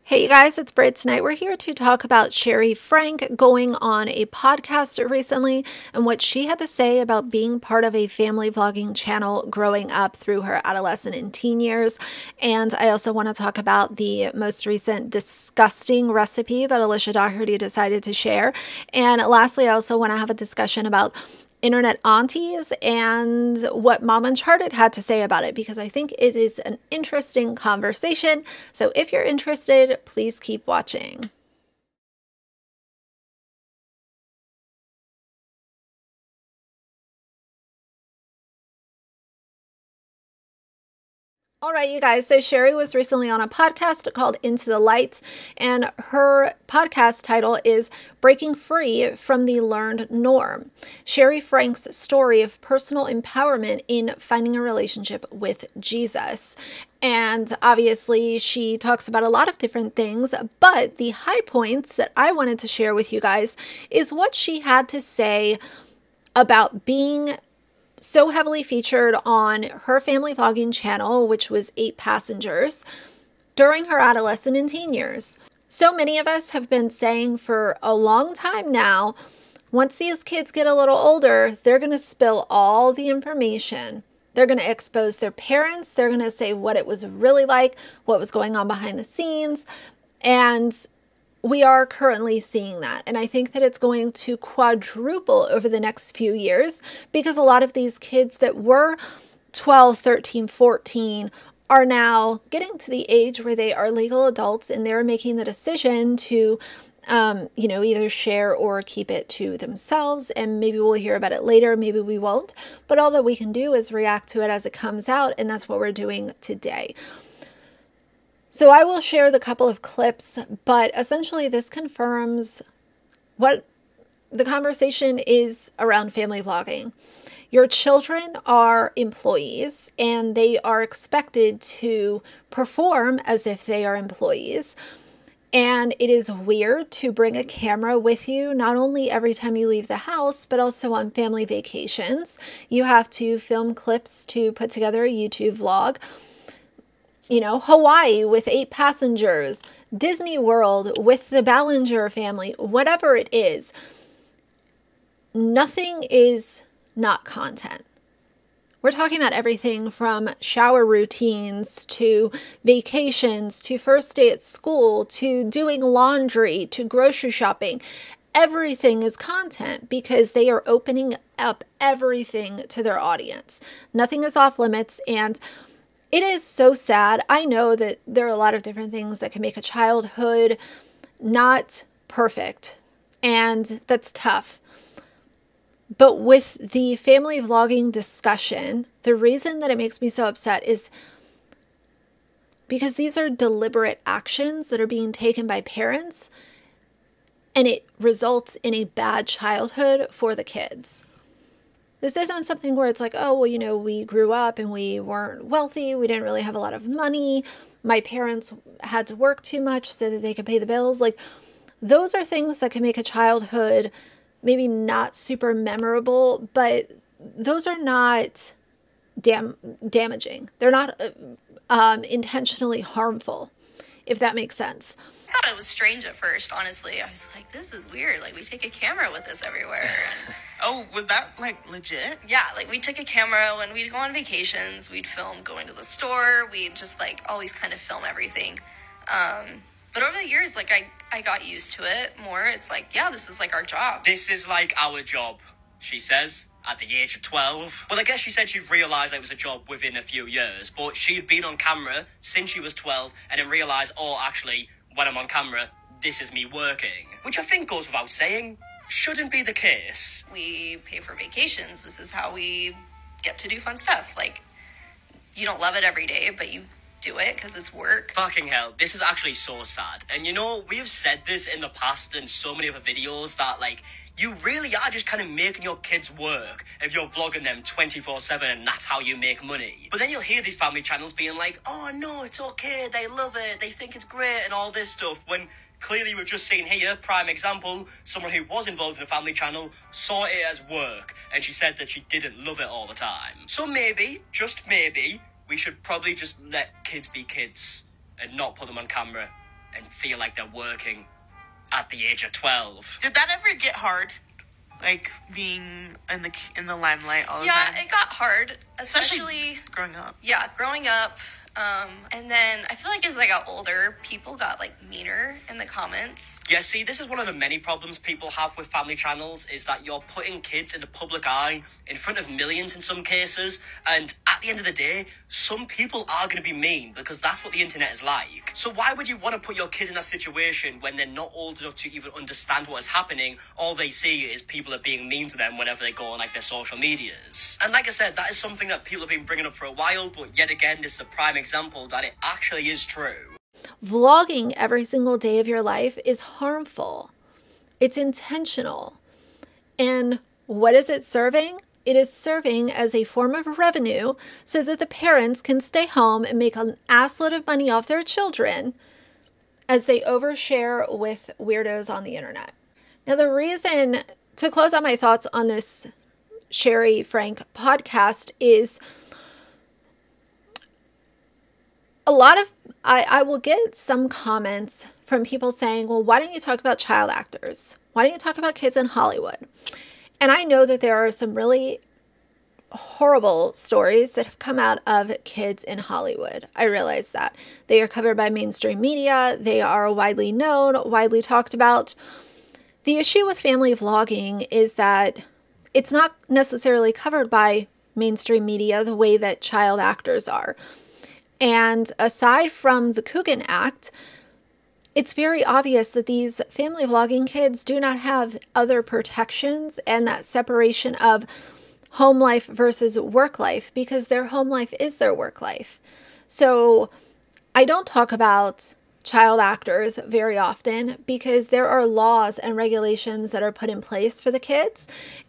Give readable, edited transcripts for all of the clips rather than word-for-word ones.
Hey you guys, it's Brit. Tonight we're here to talk about Shari Frank going on a podcast recently and what she had to say about being part of a family vlogging channel growing up through her adolescent and teen years. And I also want to talk about the most recent disgusting recipe that Alicia Dougherty decided to share. And lastly, I also want to have a discussion about internet aunties and what Mom Uncharted had to say about it, because I think it is an interesting conversation. So if you're interested, please keep watching. All right, you guys. So Shari was recently on a podcast called Into the Light, and her podcast title is Breaking Free from the Learned Norm. Shari Frank's story of personal empowerment in finding a relationship with Jesus. And obviously she talks about a lot of different things, but the high points that I wanted to share with you guys is what she had to say about being so heavily featured on her family vlogging channel, which was 8 Passengers, during her adolescent and teen years. So many of us have been saying for a long time now, once these kids get a little older, they're going to spill all the information. They're going to expose their parents. They're going to say what it was really like, what was going on behind the scenes. And we are currently seeing that. And I think that it's going to quadruple over the next few years, because a lot of these kids that were 12, 13, 14 are now getting to the age where they are legal adults and they're making the decision to, either share or keep it to themselves. And maybe we'll hear about it later. Maybe we won't. But all that we can do is react to it as it comes out. And that's what we're doing today. So I will share the couple of clips, but essentially this confirms what the conversation is around family vlogging. Your children are employees and they are expected to perform as if they are employees. And it is weird to bring a camera with you, not only every time you leave the house, but also on family vacations. You have to film clips to put together a YouTube vlog. Hawaii with 8 Passengers, Disney World with the Ballinger family, whatever it is, nothing is not content. We're talking about everything from shower routines to vacations to first day at school to doing laundry to grocery shopping. Everything is content because they are opening up everything to their audience. Nothing is off limits, and it is so sad. I know that there are a lot of different things that can make a childhood not perfect, and that's tough. But with the family vlogging discussion, the reason that it makes me so upset is because these are deliberate actions that are being taken by parents, and it results in a bad childhood for the kids. This isn't something where it's like, oh, well, we grew up and we weren't wealthy. We didn't really have a lot of money. My parents had to work too much so that they could pay the bills. Like, those are things that can make a childhood maybe not super memorable, but those are not damaging. They're not intentionally harmful, if that makes sense. I thought it was strange at first, honestly. I was like, this is weird. Like, we take a camera with us everywhere. And oh, was that, legit? yeah, we took a camera when we'd go on vacations. We'd film going to the store. We'd just, always kind of film everything. But over the years, I got used to it more. It's yeah, this is, our job. This is, our job, she says, at the age of 12. Well, I guess she said she realised it was a job within a few years, but she had been on camera since she was 12 and then realised, oh, actually, when I'm on camera, this is me working. Which I think goes without saying, shouldn't be the case. We pay for vacations. This is how we get to do fun stuff. You don't love it every day, but you do it because it's work. Fucking hell, this is actually so sad. And we have said this in the past in so many other videos that, you really are just kind of making your kids work if you're vlogging them 24/7 and that's how you make money. But then you'll hear these family channels being like, oh no, it's okay, they love it, they think it's great and all this stuff, when clearly we've just seen here, prime example, someone who was involved in a family channel saw it as work and she said that she didn't love it all the time. So maybe, just maybe, we should probably just let kids be kids and not put them on camera and feel like they're working at the age of 12. Did that ever get hard? Like being in the limelight all the time? Yeah, it got hard, especially growing up. Yeah, growing up. And then I feel like as I got older, people got like meaner in the comments. Yeah, see, this is one of the many problems people have with family channels, is that you're putting kids in the public eye in front of millions in some cases, and at the end of the day, some people are going to be mean because that's what the internet is like. So why would you want to put your kids in that situation when they're not old enough to even understand what is happening? All they see is people are being mean to them whenever they go on like their social medias. And like I said, that is something that people have been bringing up for a while, but yet again, this is a prime example that it actually is true. Vlogging every single day of your life is harmful. It's intentional. And what is it serving? It is serving as a form of revenue so that the parents can stay home and make an assload of money off their children as they overshare with weirdos on the internet. Now, the reason to close out my thoughts on this Shari Frank podcast is a lot of, I will get some comments from people saying, well, why don't you talk about child actors? Why don't you talk about kids in Hollywood? And I know that there are some really horrible stories that have come out of kids in Hollywood. I realize that. They are covered by mainstream media. They are widely known, widely talked about. The issue with family vlogging is that it's not necessarily covered by mainstream media the way that child actors are. And aside from the Coogan Act, it's very obvious that these family vlogging kids do not have other protections and that separation of home life versus work life, because their home life is their work life. So I don't talk about child actors very often because there are laws and regulations that are put in place for the kids,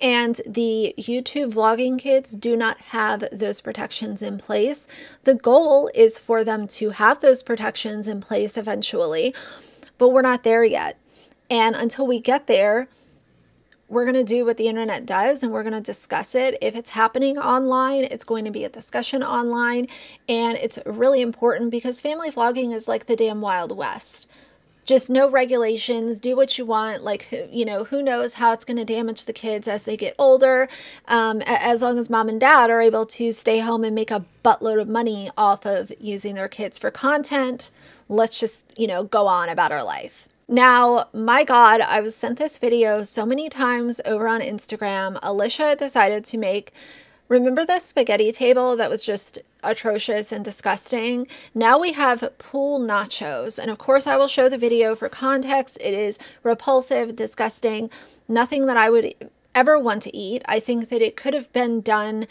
and the YouTube vlogging kids do not have those protections in place. The goal is for them to have those protections in place eventually, but we're not there yet. And until we get there, we're going to do what the internet does, and we're going to discuss it. If it's happening online, it's going to be a discussion online, and it's really important because family vlogging is like the damn Wild West. Just no regulations, do what you want. Like, you know, who knows how it's going to damage the kids as they get older. As long as mom and dad are able to stay home and make a buttload of money off of using their kids for content, let's just, you know, go on about our life. Now, my God, I was sent this video so many times over on Instagram. Alicia decided to make, remember the spaghetti table that was just atrocious and disgusting? Now we have pool nachos. And of course, I will show the video for context. It is repulsive, disgusting, nothing that I would ever want to eat. I think that it could have been done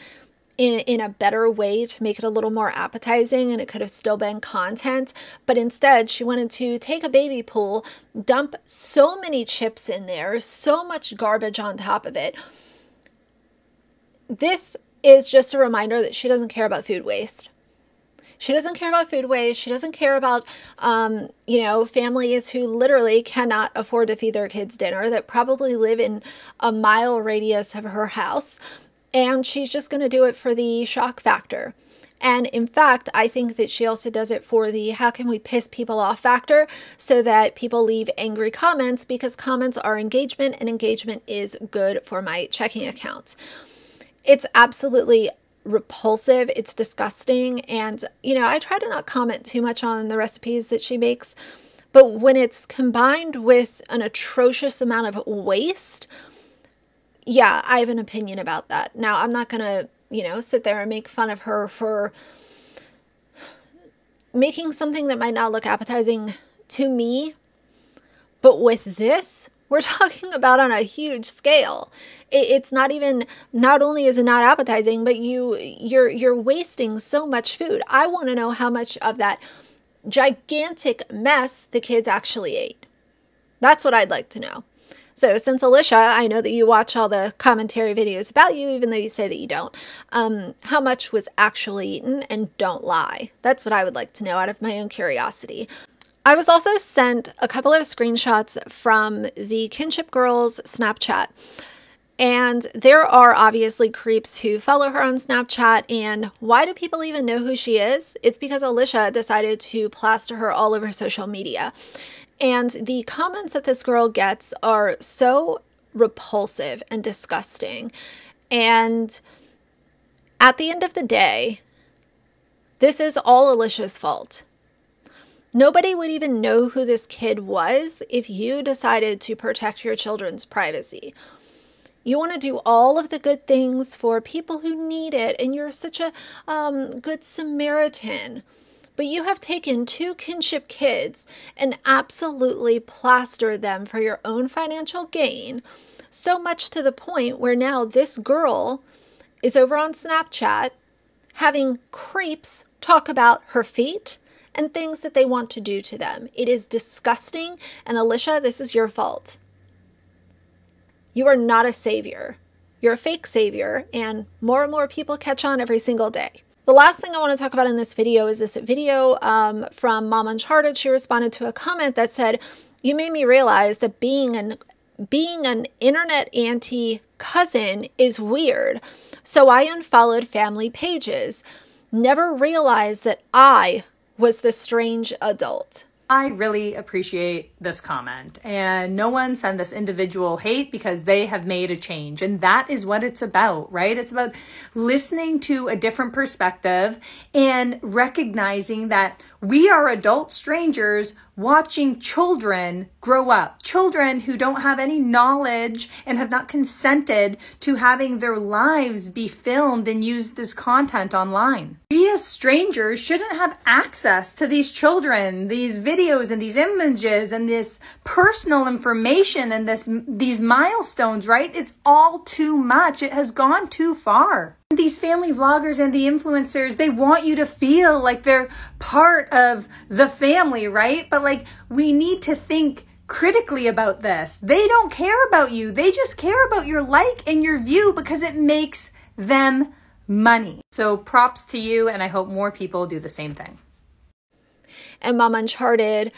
in a better way to make it a little more appetizing, and it could have still been content. But instead, she wanted to take a baby pool, dump so many chips in there, so much garbage on top of it. This is just a reminder that she doesn't care about food waste. She doesn't care about food waste. She doesn't care about, you know, families who literally cannot afford to feed their kids dinner, that probably live in a mile radius of her house. And she's just going to do it for the shock factor. And in fact, I think that she also does it for the how can we piss people off factor, so that people leave angry comments, because comments are engagement, and engagement is good for my checking account. It's absolutely repulsive. It's disgusting. And, you know, I try to not comment too much on the recipes that she makes, but when it's combined with an atrocious amount of waste, yeah, I have an opinion about that. Now, I'm not going to, you know, sit there and make fun of her for making something that might not look appetizing to me. But with this, we're talking about on a huge scale. It's not even, not only is it not appetizing, but you're wasting so much food. I want to know how much of that gigantic mess the kids actually ate. That's what I'd like to know. So since Alicia, I know that you watch all the commentary videos about you, even though you say that you don't, how much was actually eaten, and don't lie. That's what I would like to know out of my own curiosity. I was also sent a couple of screenshots from the Kinship Girls Snapchat. And there are obviously creeps who follow her on Snapchat. And why do people even know who she is? It's because Alicia decided to plaster her all over social media. And the comments that this girl gets are so repulsive and disgusting. And at the end of the day, this is all Alicia's fault. Nobody would even know who this kid was if you decided to protect your children's privacy. You want to do all of the good things for people who need it, and you're such a good Samaritan. But you have taken two kinship kids and absolutely plastered them for your own financial gain, so much to the point where now this girl is over on Snapchat having creeps talk about her feet and things that they want to do to them. It is disgusting, and Alicia, this is your fault. You are not a savior. You're a fake savior, and more people catch on every single day. The last thing I want to talk about in this video is this video from Mom Uncharted. She responded to a comment that said, "You made me realize that being an internet auntie cousin is weird. So I unfollowed family pages. Never realized that I was the strange adult." I really appreciate this comment, and no one send this individual hate because they have made a change, and that is what it's about, right? It's about listening to a different perspective and recognizing that we are adult strangers watching children grow up, children who don't have any knowledge and have not consented to having their lives be filmed and use this content online. We as strangers shouldn't have access to these children, these videos and these images and this personal information and these milestones, right? It's all too much. It has gone too far. These family vloggers and the influencers, they want you to feel like they're part of the family, right? But like, we need to think critically about this. They don't care about you. They just care about your like and your view because it makes them money. So props to you, and I hope more people do the same thing. And Mom Uncharted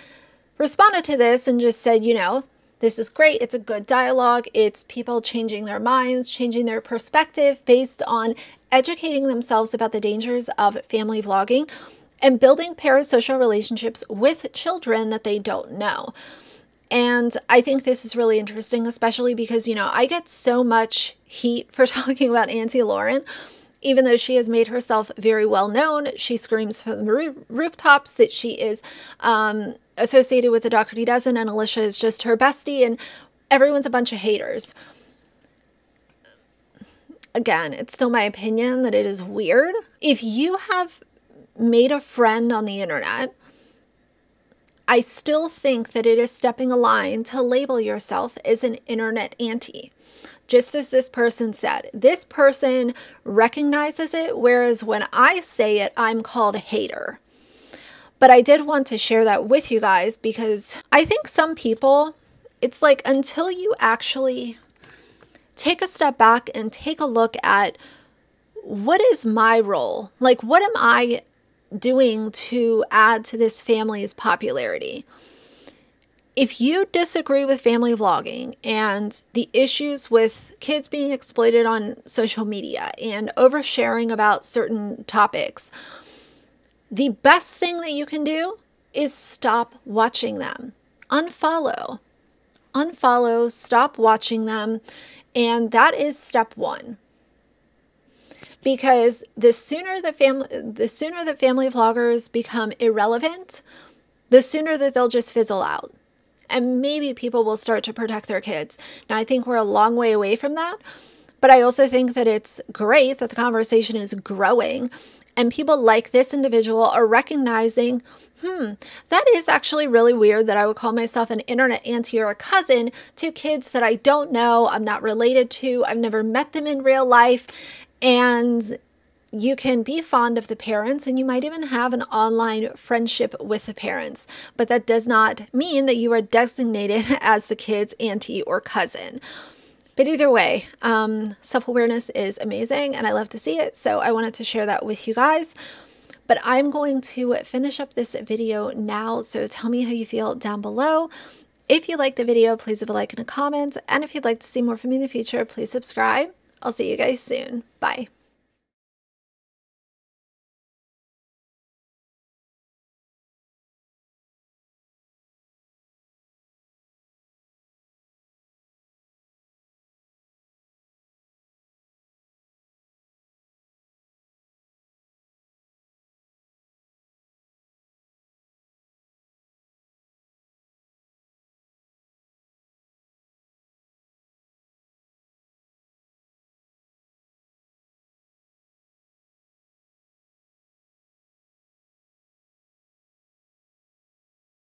responded to this and just said, you know, this is great. It's a good dialogue. It's people changing their minds, changing their perspective based on educating themselves about the dangers of family vlogging and building parasocial relationships with children that they don't know. And I think this is really interesting, especially because, you know, I get so much heat for talking about Auntie Lauren. Even though she has made herself very well known, she screams from the rooftops that she is associated with the Dougherty Dozen, and Alicia is just her bestie, and everyone's a bunch of haters. Again, it's still my opinion that it is weird. If you have made a friend on the internet, I still think that it is stepping a line to label yourself as an internet auntie. Just as this person said, this person recognizes it, whereas when I say it, I'm called a hater. But I did want to share that with you guys because I think some people, it's like until you actually take a step back and take a look at what is my role? Like, what am I doing to add to this family's popularity? If you disagree with family vlogging and the issues with kids being exploited on social media and oversharing about certain topics, the best thing that you can do is stop watching them. Unfollow. Unfollow, stop watching them, and that is step one. Because the sooner that family vloggers become irrelevant, the sooner that they'll just fizzle out. And maybe people will start to protect their kids. Now, I think we're a long way away from that, but I also think that it's great that the conversation is growing and people like this individual are recognizing, that is actually really weird that I would call myself an internet auntie or a cousin to kids that I don't know, I'm not related to, I've never met them in real life, and you can be fond of the parents and you might even have an online friendship with the parents, but that does not mean that you are designated as the kid's auntie or cousin. But either way, self-awareness is amazing and I love to see it. So I wanted to share that with you guys. But I'm going to finish up this video now. So tell me how you feel down below. If you liked the video, please leave a like and a comment. And if you'd like to see more from me in the future, please subscribe. I'll see you guys soon. Bye.